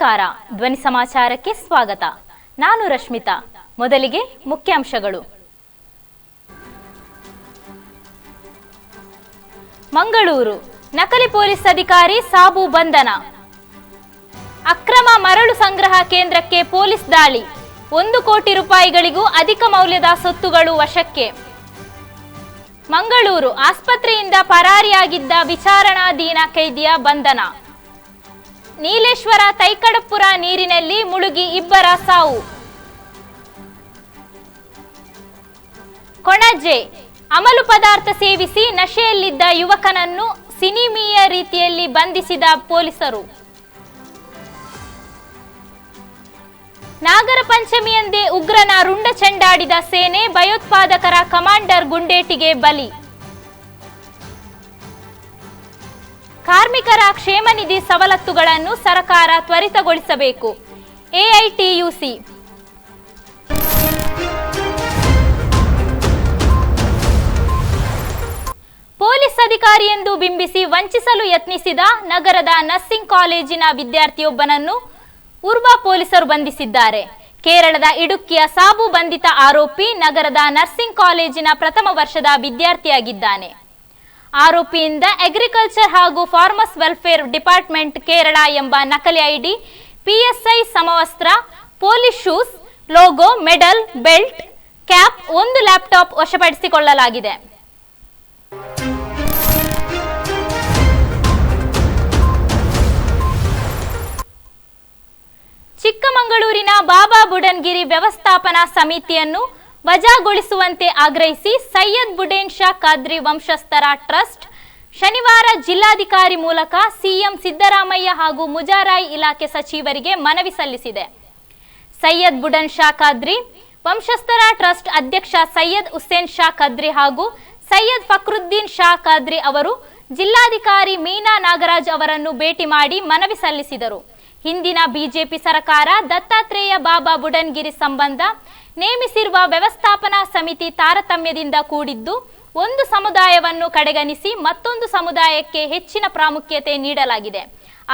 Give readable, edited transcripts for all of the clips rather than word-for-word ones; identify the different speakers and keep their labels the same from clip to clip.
Speaker 1: ನಮಸ್ಕಾರ. ಧ್ವನಿ ಸಮಾಚಾರಕ್ಕೆ ಸ್ವಾಗತ. ನಾನು ರಶ್ಮಿತಾ. ಮೊದಲಿಗೆ ಮುಖ್ಯಾಂಶಗಳು. ಮಂಗಳೂರು ನಕಲಿ ಪೊಲೀಸ್ ಅಧಿಕಾರಿ ಸಾಬು ಬಂಧನ. ಅಕ್ರಮ ಮರಳು ಸಂಗ್ರಹ ಕೇಂದ್ರಕ್ಕೆ ಪೊಲೀಸ್ ದಾಳಿ. 1 ಕೋಟಿ ರೂಪಾಯಿಗಳಿಗೂ ಅಧಿಕ ಮೌಲ್ಯದ ಸೊತ್ತುಗಳು ವಶಕ್ಕೆ. ಮಂಗಳೂರು ಆಸ್ಪತ್ರೆಯಿಂದ ಪರಾರಿಯಾಗಿದ್ದ ವಿಚಾರಣಾಧೀನ ಕೈದಿಯ ಬಂಧನ. ನೀಲೇಶ್ವರ ತೈಕಡಪುರ ನೀರಿನಲ್ಲಿ ಮುಳುಗಿ 2 ಸಾವು. ಕೊಣಜ್ಜೆ ಅಮಲು ಪದಾರ್ಥ ಸೇವಿಸಿ ನಶೆಯಲ್ಲಿದ್ದ ಯುವಕನನ್ನು ಸಿನಿಮೀಯ ರೀತಿಯಲ್ಲಿ ಬಂಧಿಸಿದ ಪೊಲೀಸರು. ನಾಗರ ಪಂಚಮಿಯಂದೇ ಉಗ್ರನ ರುಂಡ ಚೆಂಡಾಡಿದ ಸೇನೆ, ಭಯೋತ್ಪಾದಕರ ಕಮಾಂಡರ್ ಗುಂಡೇಟಿಗೆ ಬಲಿ. ಕಾರ್ಮಿಕರ ಕ್ಷೇಮ ನಿಧಿ ಸವಲತ್ತುಗಳನ್ನು ಸರ್ಕಾರ ತ್ವರಿತಗೊಳಿಸಬೇಕು. ಎಐಟಿಯುಸಿ. ಪೊಲೀಸ್ ಅಧಿಕಾರಿ ಎಂದು ಬಿಂಬಿಸಿ ವಂಚಿಸಲು ಯತ್ನಿಸಿದ ನಗರದ ನರ್ಸಿಂಗ್ ಕಾಲೇಜಿನ ವಿದ್ಯಾರ್ಥಿಯೊಬ್ಬನನ್ನು ಉರ್ವ ಪೊಲೀಸರು ಬಂಧಿಸಿದ್ದಾರೆ. ಕೇರಳದ ಇಡುಕ್ಕಿಯ ಸಾಬು ಬಂಧಿತ ಆರೋಪಿ ನಗರದ ನರ್ಸಿಂಗ್ ಕಾಲೇಜಿನ ಪ್ರಥಮ ವರ್ಷದ ವಿದ್ಯಾರ್ಥಿಯಾಗಿದ್ದಾನೆ. ಆರೋಪಿಯಿಂದ ಅಗ್ರಿಕಲ್ಚರ್ ಹಾಗೂ ಫಾರ್ಮರ್ಸ್ ವೆಲ್ಫೇರ್ ಡಿಪಾರ್ಟ್ಮೆಂಟ್ ಕೇರಳ ಎಂಬ ನಕಲಿ ಐಡಿ, ಪಿಎಸ್ಐ ಸಮವಸ್ತ್ರ, police shoes, logo, medal, belt, cap, 1 laptop ವಶಪಡಿಸಿಕೊಳ್ಳಲಾಗಿದೆ. ಚಿಕ್ಕಮಗಳೂರಿನ ಬಾಬಾ ಬುಡನ್ಗಿರಿ ವ್ಯವಸ್ಥಾಪನಾ ಸಮಿತಿಯನ್ನು ವಜಾಗೊಳಿಸುವಂತೆ ಆಗ್ರಹಿಸಿ ಸೈಯದ್ ಬುಡೇನ್ ಶಾ ಖಾದ್ರಿ ವಂಶಸ್ಥರ ಟ್ರಸ್ಟ್ ಶನಿವಾರ ಜಿಲ್ಲಾಧಿಕಾರಿ ಮೂಲಕ ಸಿಎಂ ಸಿದ್ದರಾಮಯ್ಯ ಹಾಗೂ ಮುಜರಾಯಿ ಇಲಾಖೆ ಸಚಿವರಿಗೆ ಮನವಿ ಸಲ್ಲಿಸಿದೆ. ಸೈಯದ್ ಬುಡನ್ ಶಾ ಖಾದ್ರಿ ವಂಶಸ್ಥರ ಟ್ರಸ್ಟ್ ಅಧ್ಯಕ್ಷ ಸೈಯದ್ ಹುಸೇನ್ ಶಾ ಖಾದ್ರಿ ಹಾಗೂ ಸೈಯದ್ ಫಕ್ರುದ್ದೀನ್ ಶಾ ಖಾದ್ರಿ ಅವರು ಜಿಲ್ಲಾಧಿಕಾರಿ ಮೀನಾ ನಾಗರಾಜ್ ಅವರನ್ನು ಭೇಟಿ ಮಾಡಿ ಮನವಿ ಸಲ್ಲಿಸಿದರು. ಹಿಂದಿನ ಬಿಜೆಪಿ ಸರ್ಕಾರ ದತ್ತಾತ್ರೇಯ ಬಾಬಾ ಬುಡನ್ಗಿರಿ ಸಂಬಂಧ ನೇಮಿಸಿರುವ ವ್ಯವಸ್ಥಾಪನಾ ಸಮಿತಿ ತಾರತಮ್ಯದಿಂದ ಕೂಡಿದ್ದು, ಒಂದು ಸಮುದಾಯವನ್ನು ಕಡೆಗಣಿಸಿ ಮತ್ತೊಂದು ಸಮುದಾಯಕ್ಕೆ ಹೆಚ್ಚಿನ ಪ್ರಾಮುಖ್ಯತೆ ನೀಡಲಾಗಿದೆ.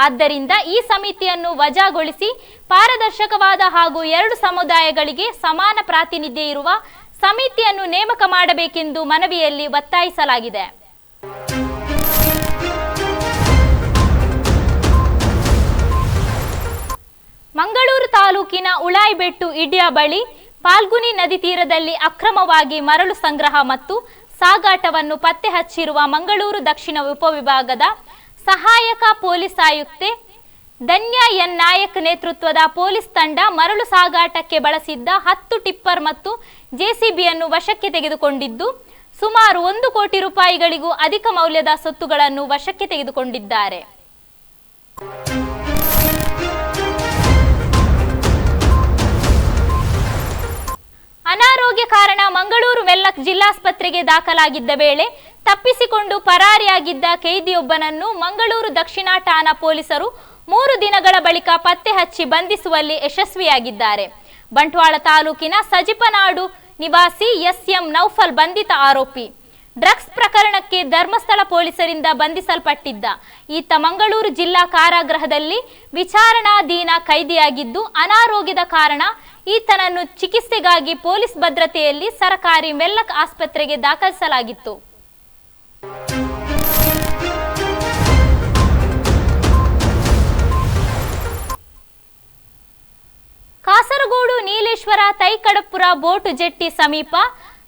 Speaker 1: ಆದ್ದರಿಂದ ಈ ಸಮಿತಿಯನ್ನು ವಜಾಗೊಳಿಸಿ ಪಾರದರ್ಶಕವಾದ ಹಾಗೂ 2 ಸಮುದಾಯಗಳಿಗೆ ಸಮಾನ ಪ್ರಾತಿನಿಧ್ಯ ಇರುವ ಸಮಿತಿಯನ್ನು ನೇಮಕ ಮಾಡಬೇಕೆಂದು ಮನವಿಯಲ್ಲಿ ಒತ್ತಾಯಿಸಲಾಗಿದೆ. ಮಂಗಳೂರು ತಾಲೂಕಿನ ಉಳಾಯಿಬೆಟ್ಟು ಇಡ್ಯ ಬಳಿ ಪಾಲ್ಗುನಿ ನದಿ ತೀರದಲ್ಲಿ ಅಕ್ರಮವಾಗಿ ಮರಳು ಸಂಗ್ರಹ ಮತ್ತು ಸಾಗಾಟವನ್ನು ಪತ್ತೆ ಹಚ್ಚಿರುವ ಮಂಗಳೂರು ದಕ್ಷಿಣ ಉಪವಿಭಾಗದ ಸಹಾಯಕ ಪೊಲೀಸ್ ಆಯುಕ್ತೆ ಧನ್ಯ ಎನ್ ನಾಯಕ್ ನೇತೃತ್ವದ ಪೊಲೀಸ್ ತಂಡ ಮರಳು ಸಾಗಾಟಕ್ಕೆ ಬಳಸಿದ್ದ 10 ಟಿಪ್ಪರ್ ಮತ್ತು ಜೆಸಿಬಿಯನ್ನು ವಶಕ್ಕೆ ತೆಗೆದುಕೊಂಡಿದ್ದು, ಸುಮಾರು 1 ಕೋಟಿ ರೂಪಾಯಿಗಳಿಗೂ ಅಧಿಕ ಮೌಲ್ಯದ ಸೊತ್ತುಗಳನ್ನು ವಶಕ್ಕೆ ತೆಗೆದುಕೊಂಡಿದ್ದಾರೆ. ಅನಾರೋಗ್ಯ ಕಾರಣ ಮಂಗಳೂರು ವೆಲ್ಲಕ್ ಜಿಲ್ಲಾಸ್ಪತ್ರೆಗೆ ದಾಖಲಾಗಿದ್ದ ವೇಳೆ ತಪ್ಪಿಸಿಕೊಂಡು ಪರಾರಿಯಾಗಿದ್ದ ಕೈದಿಯೊಬ್ಬನನ್ನು ಮಂಗಳೂರು ದಕ್ಷಿಣ ಠಾಣಾ ಪೊಲೀಸರು 3 ದಿನಗಳ ಬಳಿಕ ಪತ್ತೆ ಹಚ್ಚಿ ಬಂಧಿಸುವಲ್ಲಿ ಯಶಸ್ವಿಯಾಗಿದ್ದಾರೆ. ಬಂಟ್ವಾಳ ತಾಲೂಕಿನ ಸಜಿಪನಾಡು ನಿವಾಸಿ ಎಸ್ಎಂ ನೌಫಲ್ ಬಂಧಿತ ಆರೋಪಿ. ಡ್ರಗ್ಸ್ ಪ್ರಕರಣಕ್ಕೆ ಧರ್ಮಸ್ಥಳ ಪೊಲೀಸರಿಂದ ಬಂಧಿಸಲ್ಪಟ್ಟಿದ್ದ ಈತ ಮಂಗಳೂರು ಜಿಲ್ಲಾ ಕಾರಾಗೃಹದಲ್ಲಿ ವಿಚಾರಣಾಧೀನ ಕೈದಿಯಾಗಿದ್ದು, ಅನಾರೋಗ್ಯದ ಕಾರಣ ಈತನನ್ನು ಚಿಕಿತ್ಸೆಗಾಗಿ ಪೊಲೀಸ್ ಭದ್ರತೆಯಲ್ಲಿ ಸರ್ಕಾರಿ ವೆಲ್ಲಕ್ ಆಸ್ಪತ್ರೆಗೆ ದಾಖಲಿಸಲಾಗಿತ್ತು. ಕಾಸರಗೋಡು ನೀಲೇಶ್ವರ ತೈಕಡಪುರ ಬೋಟು ಜೆಟ್ಟಿ ಸಮೀಪ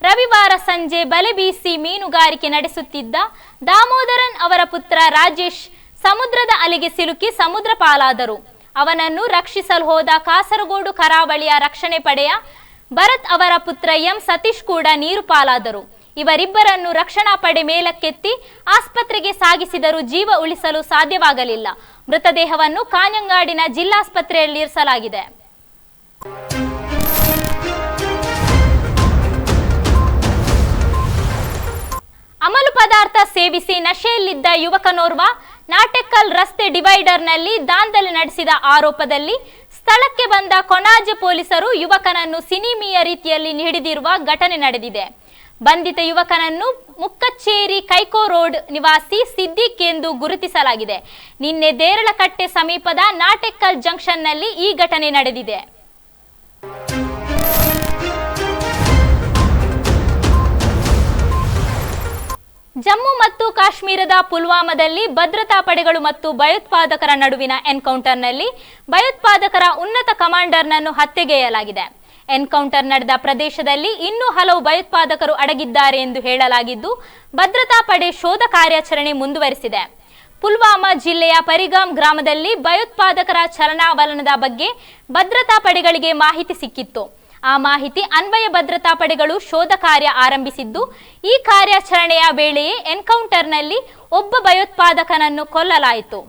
Speaker 1: ರವಿವಾರ ಸಂಜೆ ಬಲೆ ಬೀಸಿ ಮೀನುಗಾರಿಕೆ ನಡೆಸುತ್ತಿದ್ದ ದಾಮೋದರನ್ ಅವರ ಪುತ್ರ ರಾಜೇಶ್ ಸಮುದ್ರದ ಅಲೆಗೆ ಸಿಲುಕಿ ಸಮುದ್ರ ಪಾಲಾದರು. ಅವನನ್ನು ರಕ್ಷಿಸಲು ಹೋದ ಕಾಸರಗೋಡು ಕರಾವಳಿಯ ರಕ್ಷಣೆ ಪಡೆಯ ಭರತ್ ಅವರ ಪುತ್ರ ಎಂ ಸತೀಶ್ ಕೂಡ ನೀರು ಪಾಲಾದರು. ಇವರಿಬ್ಬರನ್ನು ರಕ್ಷಣಾ ಪಡೆ ಮೇಲಕ್ಕೆತ್ತಿ ಆಸ್ಪತ್ರೆಗೆ ಸಾಗಿಸಿದರೂ ಜೀವ ಉಳಿಸಲು ಸಾಧ್ಯವಾಗಲಿಲ್ಲ. ಮೃತದೇಹವನ್ನು ಕಾಞಂಗಾಡಿನ ಜಿಲ್ಲಾಸ್ಪತ್ರೆಯಲ್ಲಿ ಇರಿಸಲಾಗಿದೆ. ಅಮಲು ಪದಾರ್ಥ ಸೇವಿಸಿ ನಶೆಯಲ್ಲಿದ್ದ ಯುವಕನೋರ್ವ ನಾಟೆಕಲ್ ರಸ್ತೆ ಡಿವೈಡರ್ನಲ್ಲಿ ದಾಂಧಲೆ ನಡೆಸಿದ ಆರೋಪದಲ್ಲಿ ಸ್ಥಳಕ್ಕೆ ಬಂದ ಕೊಣಾಜೆ ಪೊಲೀಸರು ಯುವಕನನ್ನು ಸಿನಿಮೀಯ ರೀತಿಯಲ್ಲಿ ಹಿಡಿದಿರುವ ಘಟನೆ ನಡೆದಿದೆ. ಬಂಧಿತ ಯುವಕನನ್ನು ಮುಕ್ಕಚ್ಚೇರಿ ಕೈಕೋ ರೋಡ್ ನಿವಾಸಿ ಸಿದ್ದಿಕ್ ಎಂದು ಗುರುತಿಸಲಾಗಿದೆ. ನಿನ್ನೆ ದೇರಳಕಟ್ಟೆ ಸಮೀಪದ ನಾಟೆಕ್ಕಲ್ ಜಂಕ್ಷನ್ನಲ್ಲಿ ಈ ಘಟನೆ ನಡೆದಿದೆ. ಜಮ್ಮು ಮತ್ತು ಕಾಶ್ಮೀರದ ಪುಲ್ವಾಮಾದಲ್ಲಿ ಭದ್ರತಾ ಪಡೆಗಳು ಮತ್ತು ಭಯೋತ್ಪಾದಕರ ನಡುವಿನ ಎನ್ಕೌಂಟರ್ನಲ್ಲಿ ಭಯೋತ್ಪಾದಕರ ಉನ್ನತ ಕಮಾಂಡರ್ನನ್ನು ಹತ್ಯೆಗೈಯಲಾಗಿದೆ. ಎನ್ಕೌಂಟರ್ ನಡೆದ ಪ್ರದೇಶದಲ್ಲಿ ಇನ್ನೂ ಹಲವು ಭಯೋತ್ಪಾದಕರು ಅಡಗಿದ್ದಾರೆ ಎಂದು ಹೇಳಲಾಗಿದ್ದು, ಭದ್ರತಾ ಪಡೆ ಶೋಧ ಕಾರ್ಯಾಚರಣೆ ಮುಂದುವರೆಸಿದೆ. ಪುಲ್ವಾಮಾ ಜಿಲ್ಲೆಯ ಪರಿಗಾಮ್ ಗ್ರಾಮದಲ್ಲಿ ಭಯೋತ್ಪಾದಕರ ಚಲನಾವಲನದ ಬಗ್ಗೆ ಭದ್ರತಾ ಪಡೆಗಳಿಗೆ ಮಾಹಿತಿ ಸಿಕ್ಕಿತ್ತು. ಆ ಮಾಹಿತಿ ಅನ್ವಯ ಭದ್ರತಾ ಪಡೆಗಳು ಶೋಧ ಕಾರ್ಯ ಆರಂಭಿಸಿದ್ದು, ಈ ಕಾರ್ಯಾಚರಣೆಯ ವೇಳೆಯೇ ಎನ್ಕೌಂಟರ್ನಲ್ಲಿ ಒಬ್ಬ ಭಯೋತ್ಪಾದಕನನ್ನು ಕೊಲ್ಲಲಾಯಿತು.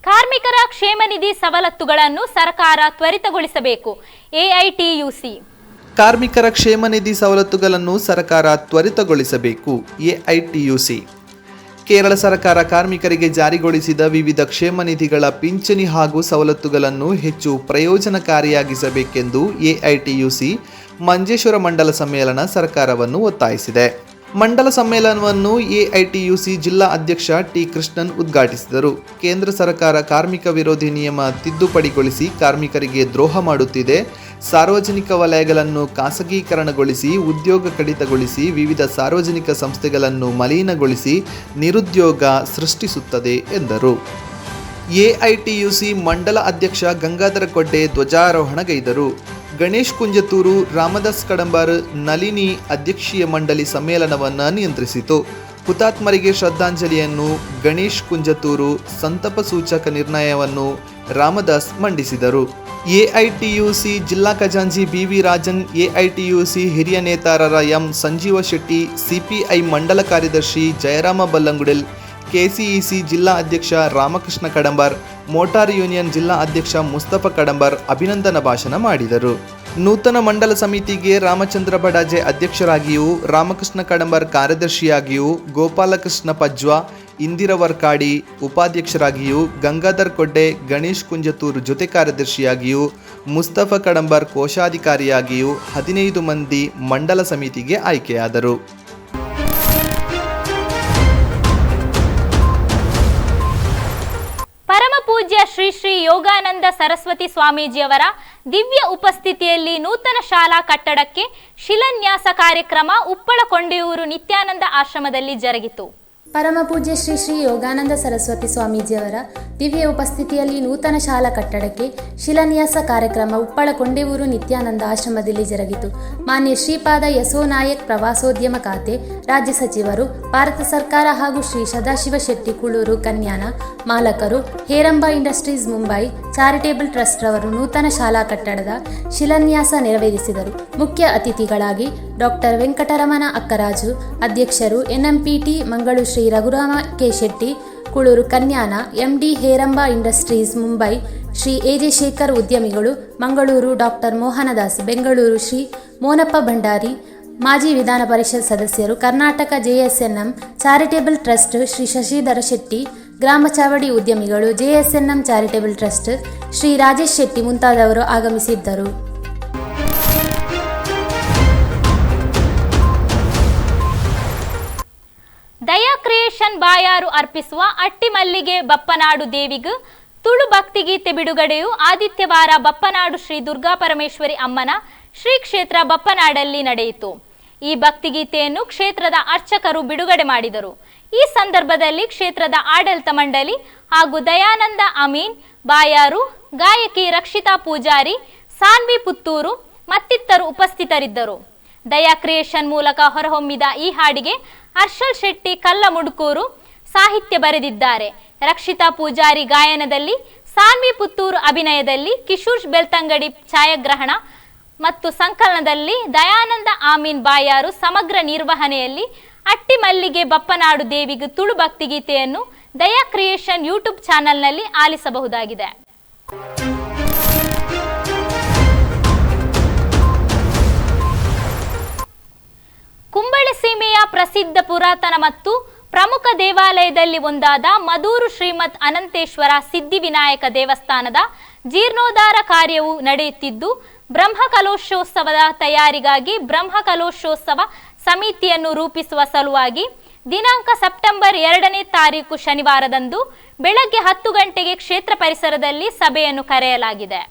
Speaker 1: ಕಾರ್ಮಿಕರ ಕ್ಷೇಮ ನಿಧಿ ಸವಲತ್ತುಗಳನ್ನು ಸರ್ಕಾರ ತ್ವರಿತಗೊಳಿಸಬೇಕು. ಎಐಟಿಯುಸಿ
Speaker 2: ಕಾರ್ಮಿಕರ ಕ್ಷೇಮ ನಿಧಿ ಸವಲತ್ತುಗಳನ್ನು ಸರ್ಕಾರ ತ್ವರಿತಗೊಳಿಸಬೇಕು. ಎಐಟಿಯುಸಿ ಕೇರಳ ಸರ್ಕಾರ ಕಾರ್ಮಿಕರಿಗೆ ಜಾರಿಗೊಳಿಸಿದ ವಿವಿಧ ಕ್ಷೇಮ ನಿಧಿಗಳ ಪಿಂಚಣಿ ಹಾಗೂ ಸವಲತ್ತುಗಳನ್ನು ಹೆಚ್ಚು ಪ್ರಯೋಜನಕಾರಿಯಾಗಿಸಬೇಕೆಂದು ಎಐಟಿಯುಸಿ ಮಂಜೇಶ್ವರ ಮಂಡಲ ಸಮ್ಮೇಳನ ಸರ್ಕಾರವನ್ನು ಒತ್ತಾಯಿಸಿದೆ. ಮಂಡಲ ಸಮ್ಮೇಳನವನ್ನು ಎಐಟಿಯುಸಿ ಜಿಲ್ಲಾ ಅಧ್ಯಕ್ಷ ಟಿ ಕೃಷ್ಣನ್ ಉದ್ಘಾಟಿಸಿದರು. ಕೇಂದ್ರ ಸರ್ಕಾರ ಕಾರ್ಮಿಕ ವಿರೋಧಿ ನಿಯಮ ತಿದ್ದುಪಡಿಗೊಳಿಸಿ ಕಾರ್ಮಿಕರಿಗೆ ದ್ರೋಹ ಮಾಡುತ್ತಿದೆ. ಸಾರ್ವಜನಿಕ ವಲಯಗಳನ್ನು ಖಾಸಗೀಕರಣಗೊಳಿಸಿ ಉದ್ಯೋಗ ಕಡಿತಗೊಳಿಸಿ ವಿವಿಧ ಸಾರ್ವಜನಿಕ ಸಂಸ್ಥೆಗಳನ್ನು ಮಲಿನಗೊಳಿಸಿ ನಿರುದ್ಯೋಗ ಸೃಷ್ಟಿಸುತ್ತದೆ ಎಂದರು. ಎಐಟಿಯುಸಿ ಮಂಡಲ ಅಧ್ಯಕ್ಷ ಗಂಗಾಧರ ಕೊಡ್ಡೆ ಧ್ವಜಾರೋಹಣಗೈದರು. ಗಣೇಶ್ ಕುಂಜತೂರು, ರಾಮದಾಸ್ ಕಡಂಬರ್, ನಳಿನಿ ಅಧ್ಯಕ್ಷೀಯ ಮಂಡಳಿ ಸಮ್ಮೇಳನವನ್ನು ನಿಯಂತ್ರಿಸಿತು. ಹುತಾತ್ಮರಿಗೆ ಶ್ರದ್ಧಾಂಜಲಿಯನ್ನು ಗಣೇಶ್ ಕುಂಜತೂರು, ಸಂತಾಪ ಸೂಚಕ ನಿರ್ಣಯವನ್ನು ರಾಮದಾಸ್ ಮಂಡಿಸಿದರು. ಎಐಟಿಯುಸಿ ಜಿಲ್ಲಾ ಖಜಾಂಚಿ ಬಿವಿ ರಾಜನ್, ಎಐಟಿಯುಸಿ ಹಿರಿಯ ನೇತಾರರ ಎಂ ಸಂಜೀವ ಶೆಟ್ಟಿ, ಸಿಪಿಐ ಮಂಡಲ ಕಾರ್ಯದರ್ಶಿ ಜಯರಾಮ ಬಲ್ಲಂಗುಡೆಲ್, ಕೆಸಿಇಸಿ ಜಿಲ್ಲಾ ಅಧ್ಯಕ್ಷ ರಾಮಕೃಷ್ಣ ಕಡಂಬರ್, ಮೋಟಾರ್ ಯೂನಿಯನ್ ಜಿಲ್ಲಾ ಅಧ್ಯಕ್ಷ ಮುಸ್ತಫಾ ಕಡಂಬರ್ ಅಭಿನಂದನಾ ಭಾಷಣ ಮಾಡಿದರು. ನೂತನ ಮಂಡಲ ಸಮಿತಿಗೆ ರಾಮಚಂದ್ರ ಬಡಾಜೆ ಅಧ್ಯಕ್ಷರಾಗಿಯೂ, ರಾಮಕೃಷ್ಣ ಕಡಂಬರ್ ಕಾರ್ಯದರ್ಶಿಯಾಗಿಯೂ, ಗೋಪಾಲಕೃಷ್ಣ ಪಜ್ವಾ, ಇಂದಿರಾ ವರ್ಕಾಡಿ ಉಪಾಧ್ಯಕ್ಷರಾಗಿಯೂ, ಗಂಗಾಧರ್ ಕೊಡ್ಡೆ, ಗಣೇಶ್ ಕುಂಜತೂರು ಜೊತೆ ಕಾರ್ಯದರ್ಶಿಯಾಗಿಯೂ, ಮುಸ್ತಫಾ ಕಡಂಬರ್ ಕೋಶಾಧಿಕಾರಿಯಾಗಿಯೂ 15 ಮಂದಿ ಮಂಡಲ ಸಮಿತಿಗೆ ಆಯ್ಕೆಯಾದರು.
Speaker 1: ಪರಮಪೂಜ್ಯ ಶ್ರೀ ಶ್ರೀ ಯೋಗಾನಂದ ಸರಸ್ವತಿ ಸ್ವಾಮೀಜಿಯವರ ದಿವ್ಯ ಉಪಸ್ಥಿತಿಯಲ್ಲಿ ನೂತನ ಶಾಲಾ ಕಟ್ಟಡಕ್ಕೆ ಶಿಲಾನ್ಯಾಸ ಕಾರ್ಯಕ್ರಮ ಉಪ್ಪಳ ಕೊಂಡೆಯೂರು ನಿತ್ಯಾನಂದ ಆಶ್ರಮದಲ್ಲಿ ಜರುಗಿತು.
Speaker 3: ಪರಮಪೂಜ್ಯ ಶ್ರೀ ಶ್ರೀ ಯೋಗಾನಂದ ಸರಸ್ವತಿ ಸ್ವಾಮೀಜಿಯವರ ದಿವ್ಯ ಉಪಸ್ಥಿತಿಯಲ್ಲಿ ನೂತನ ಶಾಲಾ ಕಟ್ಟಡಕ್ಕೆ ಶಿಲಾನ್ಯಾಸ ಕಾರ್ಯಕ್ರಮ ಉಪ್ಪಳ ಕೊಂಡೆಯೂರು ನಿತ್ಯಾನಂದ ಆಶ್ರಮದಲ್ಲಿ ಜರುಗಿತು. ಮಾನ್ಯ ಶ್ರೀಪಾದ ಯಶೋ ನಾಯಕ್ ಪ್ರವಾಸೋದ್ಯಮ ಖಾತೆ ರಾಜ್ಯ ಸಚಿವರು, ಭಾರತ ಸರ್ಕಾರ ಹಾಗೂ ಶ್ರೀ ಸದಾಶಿವ ಶೆಟ್ಟಿ ಕುಳೂರು ಕನ್ಯಾನ ಮಾಲಕರು, Heramba industries Mumbai charitable trust ರವರು ನೂತನ ಶಾಲಾ ಕಟ್ಟಡದ ಶಿಲಾನ್ಯಾಸ ನೆರವೇರಿಸಿದರು. ಮುಖ್ಯ ಅತಿಥಿಗಳಾಗಿ ಡಾಕ್ಟರ್ ವೆಂಕಟರಮಣ ಅಕ್ಕರಾಜು, ಅಧ್ಯಕ್ಷರು NMPT Mangaluru Shri Raghurama K Shetty Kulur Kanyana, MD Heramba industries Mumbai Shri AJ Shekhar ಉದ್ಯಮಿಗಳು ಮಂಗಳೂರು, ಡಾಕ್ಟರ್ ಮೋಹನದಾಸ್ ಬೆಂಗಳೂರು, ಶ್ರೀ ಮೋನಪ್ಪ ಭಂಡಾರಿ ಮಾಜಿ ವಿಧಾನ ಪರಿಷತ್ ಸದಸ್ಯರು, Karnataka JSNM charitable trust Shri Shashidhara Shetty, ಗ್ರಾಮ ಚಾವಡಿ ಉದ್ಯಮಿಗಳು, JSNM charitable trust Shri Rajesh Shetty ಮುಂತಾದವರು ಆಗಮಿಸಿದ್ದರು.
Speaker 1: ದಯಾ ಕ್ರಿಯೇಷನ್ ಬಾಯಾರು ಅರ್ಪಿಸುವ ಅಟ್ಟಿಮಲ್ಲಿಗೆ ಬಪ್ಪನಾಡು ದೇವಿಗೂ ತುಳು ಭಕ್ತಿಗೀತೆ ಬಿಡುಗಡೆಯು ಆದಿತ್ಯವಾರ ಬಪ್ಪನಾಡು ಶ್ರೀ ದುರ್ಗಾ ಪರಮೇಶ್ವರಿ ಅಮ್ಮನ ಶ್ರೀ ಕ್ಷೇತ್ರ ಬಪ್ಪನಾಡಲ್ಲಿ ನಡೆಯಿತು. ಈ ಭಕ್ತಿಗೀತೆಯನ್ನು ಕ್ಷೇತ್ರದ ಅರ್ಚಕರು ಬಿಡುಗಡೆ ಮಾಡಿದರು. ಈ ಸಂದರ್ಭದಲ್ಲಿ ಕ್ಷೇತ್ರದ ಆಡಳಿತ ಮಂಡಳಿ ಹಾಗೂ ದಯಾನಂದ ಅಮೀನ್ ಬಾಯಾರು, ಗಾಯಕಿ ರಕ್ಷಿತಾ ಪೂಜಾರಿ, ಸಾನ್ವಿ ಪುತ್ತೂರು ಮತ್ತಿತರರು ಉಪಸ್ಥಿತರಿದ್ದರು. ದಯಾ ಕ್ರಿಯೇಷನ್ ಮೂಲಕ ಹೊರಹೊಮ್ಮಿದ ಈ ಹಾಡಿಗೆ ಹರ್ಷಲ್ ಶೆಟ್ಟಿ ಕಲ್ಲ ಮುಡುಕೂರು ಸಾಹಿತ್ಯ ಬರೆದಿದ್ದಾರೆ. ರಕ್ಷಿತಾ ಪೂಜಾರಿ ಗಾಯನದಲ್ಲಿ, ಸಾನ್ವಿ ಪುತ್ತೂರು ಅಭಿನಯದಲ್ಲಿ, ಕಿಶೋರ್ ಬೆಳ್ತಂಗಡಿ ಛಾಯಾಗ್ರಹಣ ಮತ್ತು ಸಂಕಲನದಲ್ಲಿ, ದಯಾನಂದ ಆಮೀನ್ ಬಾಯಾರು ಸಮಗ್ರ ನಿರ್ವಹಣೆಯಲ್ಲಿ ಅಟ್ಟಿಮಲ್ಲಿಗೆ ಬಪ್ಪನಾಡು ದೇವಿಗೂ ತುಳು ಭಕ್ತಿಗೀತೆಯನ್ನು ದಯಾ ಕ್ರಿಯೇಷನ್ ಯೂಟ್ಯೂಬ್ ಚಾನೆಲ್ನಲ್ಲಿ ಆಲಿಸಬಹುದಾಗಿದೆ. ಕುಂಬಳೆ ಸೀಮೆಯ ಪ್ರಸಿದ್ಧ ಪುರಾತನ ಮತ್ತು ಪ್ರಮುಖ ದೇವಾಲಯದಲ್ಲಿ ಒಂದಾದ ಮದೂರು ಶ್ರೀಮದ್ ಅನಂತೇಶ್ವರ ಸಿದ್ಧಿವಿನಾಯಕ ದೇವಸ್ಥಾನದ ಜೀರ್ಣೋದ್ಧಾರ ಕಾರ್ಯವು ನಡೆಯುತ್ತಿದ್ದು ಬ್ರಹ್ಮಕಲಶೋತ್ಸವದ ತಯಾರಿಗಾಗಿ ಬ್ರಹ್ಮಕಲಶೋತ್ಸವ ಸಮಿತಿಯನ್ನು ರೂಪಿಸುವ ಸಲುವಾಗಿ ದಿನಾಂಕ ಸೆಪ್ಟೆಂಬರ್ 2ನೇ ತಾರೀಕು ಶನಿವಾರದಂದು ಬೆಳಗ್ಗೆ 10 ಗಂಟೆಗೆ ಕ್ಷೇತ್ರ ಪರಿಸರದಲ್ಲಿ ಸಭೆಯನ್ನು ಕರೆಯಲಾಗಿದೆ.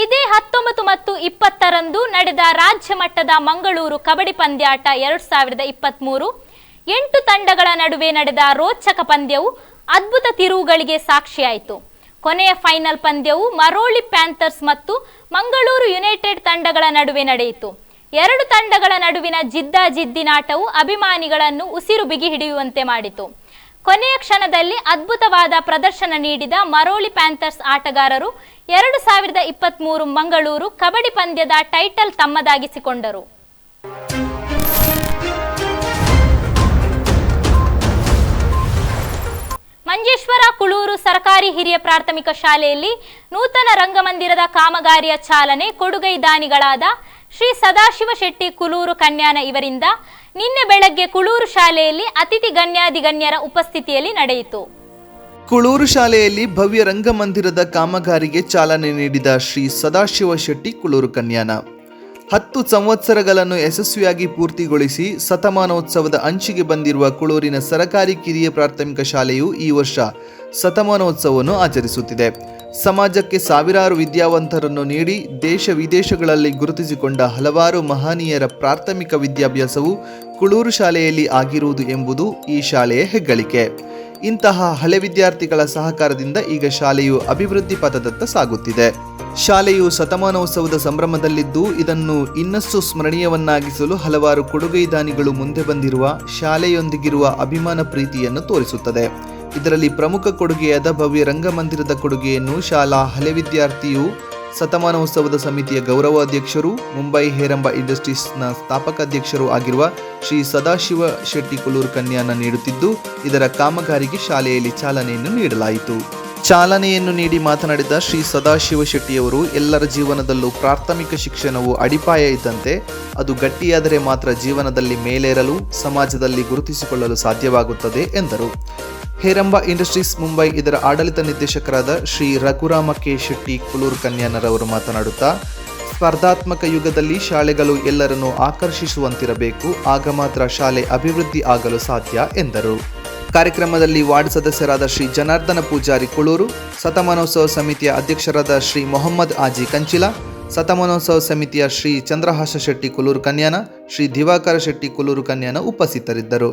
Speaker 1: ಇದೇ 19 ಮತ್ತು 20ರಂದು ನಡೆದ ರಾಜ್ಯ ಮಟ್ಟದ ಮಂಗಳೂರು ಕಬಡ್ಡಿ ಪಂದ್ಯಾಟ 2023 8 ತಂಡಗಳ ನಡುವೆ ನಡೆದ ರೋಚಕ ಪಂದ್ಯವು ಅದ್ಭುತ ತಿರುವುಗಳಿಗೆ ಸಾಕ್ಷಿಯಾಯಿತು. ಕೊನೆಯ ಫೈನಲ್ ಪಂದ್ಯವು ಮರೋಳಿ ಪ್ಯಾಂಥರ್ಸ್ ಮತ್ತು ಮಂಗಳೂರು ಯುನೈಟೆಡ್ ತಂಡಗಳ ನಡುವೆ ನಡೆಯಿತು. ಎರಡು ತಂಡಗಳ ನಡುವಿನ ಜಿದ್ದಾಜಿದ್ದಿನಾಟವು ಅಭಿಮಾನಿಗಳನ್ನು ಉಸಿರು ಬಿಗಿ ಹಿಡಿಯುವಂತೆ ಮಾಡಿತು. ಕೊನೆಯ ಕ್ಷಣದಲ್ಲಿ ಅದ್ಭುತವಾದ ಪ್ರದರ್ಶನ ನೀಡಿದ ಮರೋಳಿ ಪ್ಯಾಂಥರ್ಸ್ ಆಟಗಾರರು 2023 ಮಂಗಳೂರು ಕಬಡ್ಡಿ ಪಂದ್ಯದ ಟೈಟಲ್ ತಮ್ಮದಾಗಿಸಿಕೊಂಡರು. ಮಂಜೇಶ್ವರ ಕುಳೂರು ಸರ್ಕಾರಿ ಹಿರಿಯ ಪ್ರಾಥಮಿಕ ಶಾಲೆಯಲ್ಲಿ ನೂತನ ರಂಗಮಂದಿರದ ಕಾಮಗಾರಿಯ ಚಾಲನೆ ಕೊಡುಗೈ ದಾನಿಗಳಾದ ಶ್ರೀ ಸದಾಶಿವ ಶೆಟ್ಟಿ ಕುಳೂರು ಕನ್ಯಾನ ಇವರಿಂದ ನಿನ್ನೆ ಬೆಳಗ್ಗೆ ಕುಳೂರು ಶಾಲೆಯಲ್ಲಿ ಅತಿಥಿ ಗಣ್ಯಾಧಿಗಣ್ಯರ ಉಪಸ್ಥಿತಿಯಲ್ಲಿ ನಡೆಯಿತು.
Speaker 2: ಕುಳೂರು ಶಾಲೆಯಲ್ಲಿ ಭವ್ಯ ರಂಗಮಂದಿರದ ಕಾಮಗಾರಿಗೆ ಚಾಲನೆ ನೀಡಿದ ಶ್ರೀ ಸದಾಶಿವ ಶೆಟ್ಟಿ ಕುಳೂರು ಕನ್ಯಾನ 10 ಸಂವತ್ಸರಗಳನ್ನು ಯಶಸ್ವಿಯಾಗಿ ಪೂರ್ತಿಗೊಳಿಸಿ ಶತಮಾನೋತ್ಸವದ ಅಂಚಿಗೆ ಬಂದಿರುವ ಕುಳೂರಿನ ಸರಕಾರಿ ಕಿರಿಯ ಪ್ರಾಥಮಿಕ ಶಾಲೆಯು ಈ ವರ್ಷ ಶತಮಾನೋತ್ಸವವನ್ನು ಆಚರಿಸುತ್ತಿದೆ. ಸಮಾಜಕ್ಕೆ ಸಾವಿರಾರು ವಿದ್ಯಾವಂತರನ್ನು ನೀಡಿ ದೇಶ ವಿದೇಶಗಳಲ್ಲಿ ಗುರುತಿಸಿಕೊಂಡ ಹಲವಾರು ಮಹನೀಯರ ಪ್ರಾಥಮಿಕ ವಿದ್ಯಾಭ್ಯಾಸವು ಕುಳೂರು ಶಾಲೆಯಲ್ಲಿ ಆಗಿರುವುದು ಎಂಬುದು ಈ ಶಾಲೆಯ ಹೆಗ್ಗಳಿಕೆ. ಇಂತಹ ಹಳೆ ವಿದ್ಯಾರ್ಥಿಗಳ ಸಹಕಾರದಿಂದ ಈಗ ಶಾಲೆಯು ಅಭಿವೃದ್ಧಿ ಪಥದತ್ತ ಸಾಗುತ್ತಿದೆ. ಶಾಲೆಯು ಶತಮಾನೋತ್ಸವದ ಸಂಭ್ರಮದಲ್ಲಿದ್ದು ಇದನ್ನು ಇನ್ನಷ್ಟು ಸ್ಮರಣೀಯವನ್ನಾಗಿಸಲು ಹಲವಾರು ಕೊಡುಗೈ ದಾನಿಗಳು ಮುಂದೆ ಬಂದಿರುವ ಶಾಲೆಯೊಂದಿಗಿರುವ ಅಭಿಮಾನ ಪ್ರೀತಿಯನ್ನು ತೋರಿಸುತ್ತದೆ. ಇದರಲ್ಲಿ ಪ್ರಮುಖ ಕೊಡುಗೆಯಾದ ಭವ್ಯ ರಂಗಮಂದಿರದ ಕೊಡುಗೆಯನ್ನು ಶಾಲಾ ಹಳೆ ವಿದ್ಯಾರ್ಥಿಯು ಶತಮಾನೋತ್ಸವದ ಸಮಿತಿಯ ಗೌರವಾಧ್ಯಕ್ಷರು ಮುಂಬೈ ಹೇರಂಬ ಇಂಡಸ್ಟ್ರೀಸ್ನ ಸ್ಥಾಪಕ ಅಧ್ಯಕ್ಷರು ಆಗಿರುವ ಶ್ರೀ ಸದಾಶಿವ ಶೆಟ್ಟಿ ಕುಳೂರು ಕನ್ಯಾನ ನೀಡುತ್ತಿದ್ದು ಇದರ ಕಾಮಗಾರಿಗೆ ಶಾಲೆಯಲ್ಲಿ ಚಾಲನೆಯನ್ನು ನೀಡಲಾಯಿತು. ಚಾಲನೆಯನ್ನು ನೀಡಿ ಮಾತನಾಡಿದ ಶ್ರೀ ಸದಾಶಿವ ಶೆಟ್ಟಿಯವರು ಎಲ್ಲರ ಜೀವನದಲ್ಲೂ ಪ್ರಾಥಮಿಕ ಶಿಕ್ಷಣವು ಅಡಿಪಾಯ ಇದ್ದಂತೆ ಅದು ಗಟ್ಟಿಯಾದರೆ ಮಾತ್ರ ಜೀವನದಲ್ಲಿ ಮೇಲೇರಲು ಸಮಾಜದಲ್ಲಿ ಗುರುತಿಸಿಕೊಳ್ಳಲು ಸಾಧ್ಯವಾಗುತ್ತದೆ ಎಂದರು. ಹೇರಂಬ ಇಂಡಸ್ಟ್ರೀಸ್ ಮುಂಬೈ ಇದರ ಆಡಳಿತ ನಿರ್ದೇಶಕರಾದ ಶ್ರೀ ರಘುರಾಮ ಕೆ ಶೆಟ್ಟಿ ಕುಳೂರು ಕನ್ಯಾನರವರು ಮಾತನಾಡುತ್ತಾ ಸ್ಪರ್ಧಾತ್ಮಕ ಯುಗದಲ್ಲಿ ಶಾಲೆಗಳು ಎಲ್ಲರನ್ನೂ ಆಕರ್ಷಿಸುವಂತಿರಬೇಕು, ಆಗ ಮಾತ್ರ ಶಾಲೆ ಅಭಿವೃದ್ಧಿ ಆಗಲು ಸಾಧ್ಯ ಎಂದರು. ಕಾರ್ಯಕ್ರಮದಲ್ಲಿ ವಾರ್ಡ್ ಸದಸ್ಯರಾದ ಶ್ರೀ ಜನಾರ್ದನ ಪೂಜಾರಿ ಕುಳೂರು, ಶತಮಾನೋತ್ಸವ ಸಮಿತಿಯ ಅಧ್ಯಕ್ಷರಾದ ಶ್ರೀ ಮೊಹಮ್ಮದ್ ಆಜಿ ಕಂಚಿಲ, ಶತಮಾನೋತ್ಸವ ಸಮಿತಿಯ ಶ್ರೀ ಚಂದ್ರಹಾಸ ಶೆಟ್ಟಿ ಕುಳೂರು ಕನ್ಯಾನ, ಶ್ರೀ ದಿವಾಕರ ಶೆಟ್ಟಿ ಕುಳೂರು ಕನ್ಯಾನ ಉಪಸ್ಥಿತರಿದ್ದರು.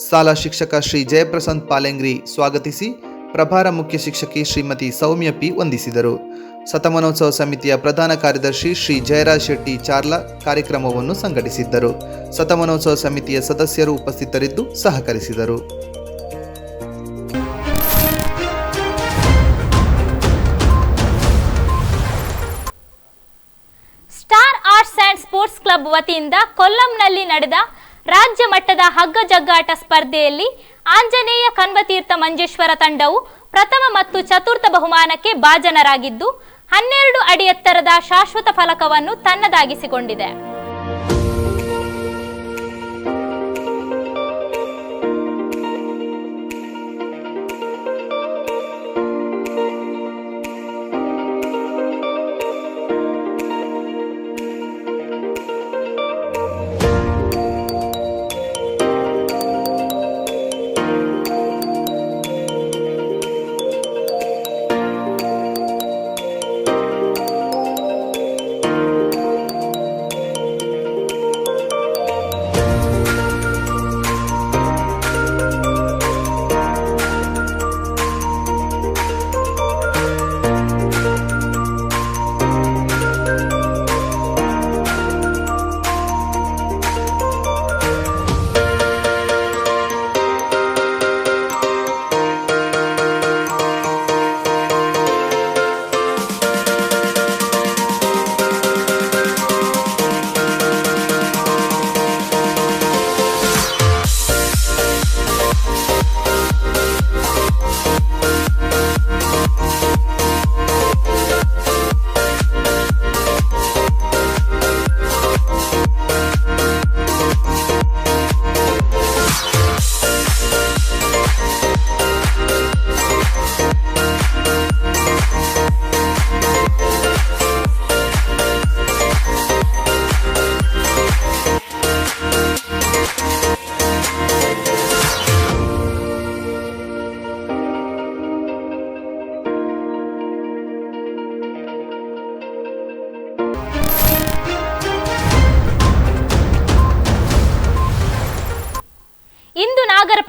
Speaker 2: ಶಾಲಾ ಶಿಕ್ಷಕ ಶ್ರೀ ಜಯಪ್ರಸಂತ್ ಪಾಲೆಂಗ್ರಿ ಸ್ವಾಗತಿಸಿ ಪ್ರಭಾರ ಮುಖ್ಯ ಶಿಕ್ಷಕಿ ಶ್ರೀಮತಿ ಸೌಮ್ಯ ಪಿ ವಂದಿಸಿದರು. ಶತಮಾನೋತ್ಸವ ಸಮಿತಿಯ ಪ್ರಧಾನ ಕಾರ್ಯದರ್ಶಿ ಶ್ರೀ ಜಯರಾಜ್ ಶೆಟ್ಟಿ ಚಾರ್ಲಾ ಕಾರ್ಯಕ್ರಮವನ್ನು ಸಂಘಟಿಸಿದ್ದರು. ಶತಮಾನೋತ್ಸವ ಸಮಿತಿಯ ಸದಸ್ಯರು ಉಪಸ್ಥಿತರಿದ್ದು ಸಹಕರಿಸಿದರು.
Speaker 1: Star arts and sports club ವತಿಯಿಂದ ಕೊಲ್ಲಂನಲ್ಲಿ ನಡೆದ ರಾಜ್ಯ ಮಟ್ಟದ ಹಗ್ಗ ಜಗ್ಗಾಟ ಸ್ಪರ್ಧೆಯಲ್ಲಿ ಆಂಜನೇಯ ಕನ್ವತೀರ್ಥ ಮಂಜೇಶ್ವರ ತಂಡವು ಪ್ರಥಮ ಮತ್ತು ಚತುರ್ಥ ಬಹುಮಾನಕ್ಕೆ ಭಾಜನರಾಗಿದ್ದು 12 ಅಡಿ ಎತ್ತರದ ಶಾಶ್ವತ ಫಲಕವನ್ನು ತನ್ನದಾಗಿಸಿಕೊಂಡಿದೆ.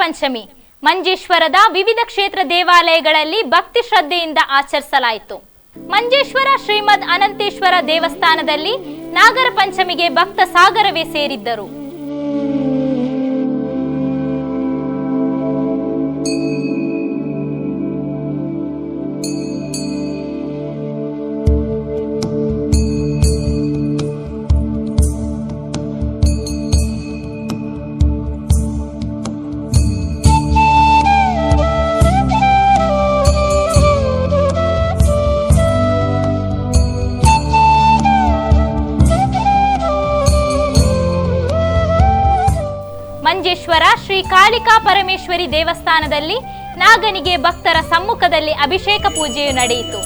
Speaker 1: ಪಂಚಮಿ ಮಂಜೇಶ್ವರದ ವಿವಿಧ ಕ್ಷೇತ್ರ ದೇವಾಲಯಗಳಲ್ಲಿ ಭಕ್ತಿ ಶ್ರದ್ಧೆಯಿಂದ ಆಚರಿಸಲಾಯಿತು. ಮಂಜೇಶ್ವರ ಶ್ರೀಮದ್ ಅನಂತೇಶ್ವರ ದೇವಸ್ಥಾನದಲ್ಲಿ ನಾಗರ ಪಂಚಮಿಗೆ ಭಕ್ತ ಸಾಗರವೇ ಸೇರಿದ್ದರು. ಮಂಜೇಶ್ವರ ಶ್ರೀ ಕಾಳಿಕಾ ಪರಮೇಶ್ವರಿ ದೇವಸ್ಥಾನದಲ್ಲಿ ನಾಗನಿಗೆ ಭಕ್ತರ ಸಮ್ಮುಖದಲ್ಲಿ ಅಭಿಷೇಕ ಪೂಜೆಯು ನಡೆಯಿತು.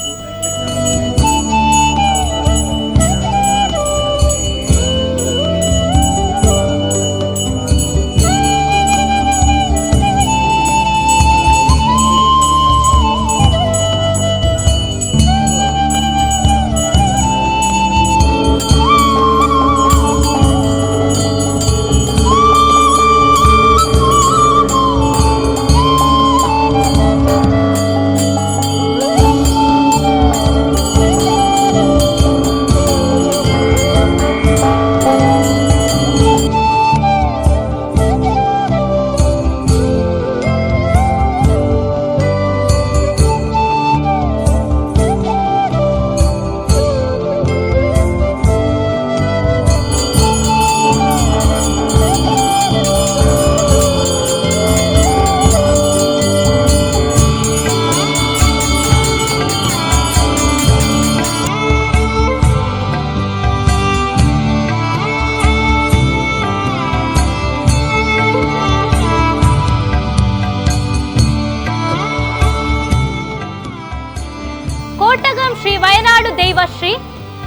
Speaker 1: ಶ್ರೀ ವಯನಾಡು ದೈವ ಶ್ರೀ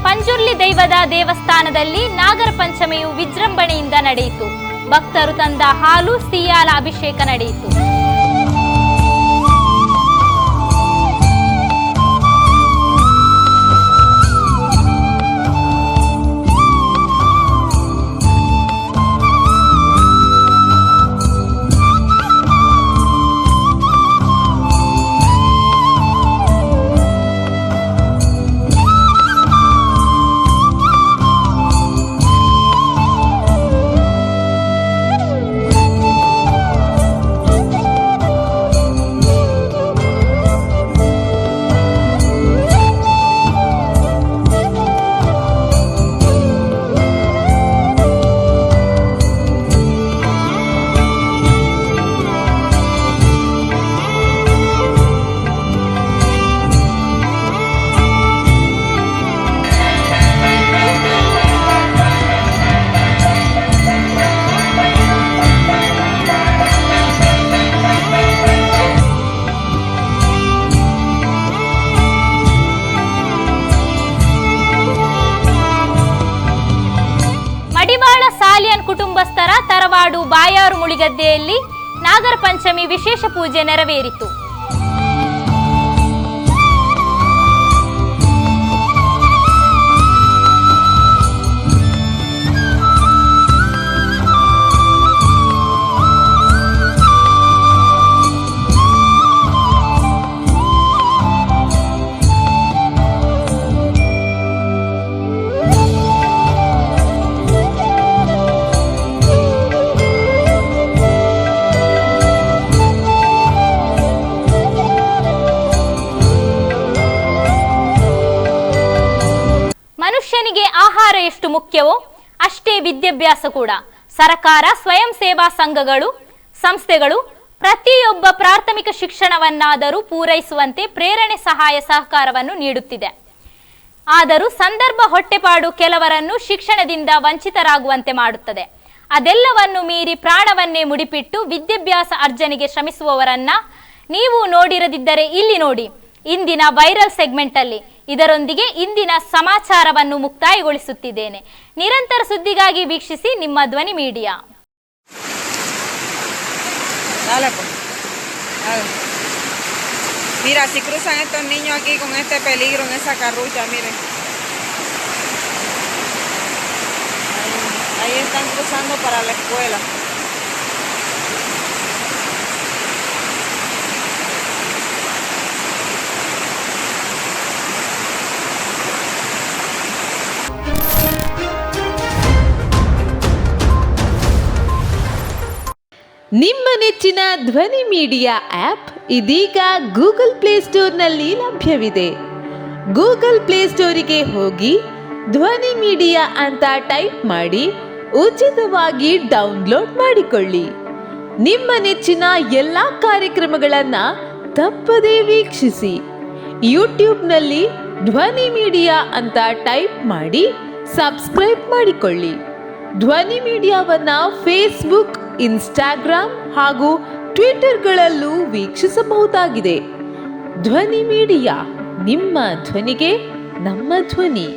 Speaker 1: ಪಂಜುರ್ಲಿ ದೈವದ ದೇವಸ್ಥಾನದಲ್ಲಿ ನಾಗರ ಪಂಚಮಿಯು ವಿಜೃಂಭಣೆಯಿಂದ ನಡೆಯಿತು. ಭಕ್ತರು ತಂದ ಹಾಲು ಸಿಯಾಲ ಅಭಿಷೇಕ ನಡೆಯಿತು. ಕುಟುಂಬಸ್ಥರ ತರವಾಡು ಬಾಯಾರು ಮುಳಿಗದ್ದೆಯಲ್ಲಿ ನಾಗರ ಪಂಚಮಿ ವಿಶೇಷ ಪೂಜೆ ನೆರವೇರಿತು. ಮನುಷ್ಯನಿಗೆ ಆಹಾರ ಎಷ್ಟು ಮುಖ್ಯವೋ ಅಷ್ಟೇ ವಿದ್ಯಾಭ್ಯಾಸ ಕೂಡ. ಸರ್ಕಾರ, ಸ್ವಯಂ ಸೇವಾ ಸಂಘಗಳು, ಸಂಸ್ಥೆಗಳು ಪ್ರತಿಯೊಬ್ಬ ಪ್ರಾಥಮಿಕ ಶಿಕ್ಷಣವನ್ನಾದರೂ ಪೂರೈಸುವಂತೆ ಪ್ರೇರಣೆ, ಸಹಾಯ, ಸಹಕಾರವನ್ನು ನೀಡುತ್ತಿದೆ. ಆದರೂ ಸಂದರ್ಭ, ಹೊಟ್ಟೆಪಾಡು ಕೆಲವರನ್ನು ಶಿಕ್ಷಣದಿಂದ ವಂಚಿತರಾಗುವಂತೆ ಮಾಡುತ್ತದೆ. ಅದೆಲ್ಲವನ್ನು ಮೀರಿ ಪ್ರಾಣವನ್ನೇ ಮುಡಿಪಿಟ್ಟು ವಿದ್ಯಾಭ್ಯಾಸ ಅರ್ಜನೆಗೆ ಶ್ರಮಿಸುವವರನ್ನ ನೀವು ನೋಡಿರದಿದ್ದರೆ ಇಲ್ಲಿ ನೋಡಿ, ಇಂದಿನ ವೈರಲ್ ಸೆಗ್ಮೆಂಟ್ ಅಲ್ಲಿ. ಇದರೊಂದಿಗೆ ಇಂದಿನ ಸಮಾಚಾರವನ್ನು ಮುಕ್ತಾಯಗೊಳಿಸುತ್ತಿದ್ದೇನೆ. ನಿರಂತರ ಸುದ್ದಿಗಾಗಿ ವೀಕ್ಷಿಸಿ ನಿಮ್ಮ ಧ್ವನಿ media.
Speaker 4: Mira, si cruzan estos niños aquí con este peligro en esa carrucha, miren. Ahí están cruzando para la escuela.
Speaker 5: ನೆಚ್ಚಿನ ಧ್ವನಿ ಮೀಡಿಯಾ ಆಪ್ ಇದೀಗ ಗೂಗಲ್ ಪ್ಲೇಸ್ಟೋರ್ನಲ್ಲಿ ಲಭ್ಯವಿದೆ. ಗೂಗಲ್ ಪ್ಲೇಸ್ಟೋರಿಗೆ ಹೋಗಿ ಧ್ವನಿ ಮೀಡಿಯಾ ಅಂತ ಟೈಪ್ ಮಾಡಿ ಉಚಿತವಾಗಿ ಡೌನ್ಲೋಡ್ ಮಾಡಿಕೊಳ್ಳಿ. ನಿಮ್ಮ ನೆಚ್ಚಿನ ಎಲ್ಲ ಕಾರ್ಯಕ್ರಮಗಳನ್ನು ತಪ್ಪದೇ ವೀಕ್ಷಿಸಿ. ಯೂಟ್ಯೂಬ್ನಲ್ಲಿ ಧ್ವನಿ ಮೀಡಿಯಾ ಅಂತ ಟೈಪ್ ಮಾಡಿ ಸಬ್ಸ್ಕ್ರೈಬ್ ಮಾಡಿಕೊಳ್ಳಿ. ಧ್ವನಿ ಮೀಡಿಯಾವನ್ನ ಫೇಸ್ಬುಕ್, ಇನ್ಸ್ಟಾಗ್ರಾಮ್ ಹಾಗೂ ಟ್ವಿಟರ್ಗಳಲ್ಲೂ ವೀಕ್ಷಿಸಬಹುದಾಗಿದೆ. ಧ್ವನಿ ಮೀಡಿಯಾ, ನಿಮ್ಮ ಧ್ವನಿಗೆ ನಮ್ಮ ಧ್ವನಿ.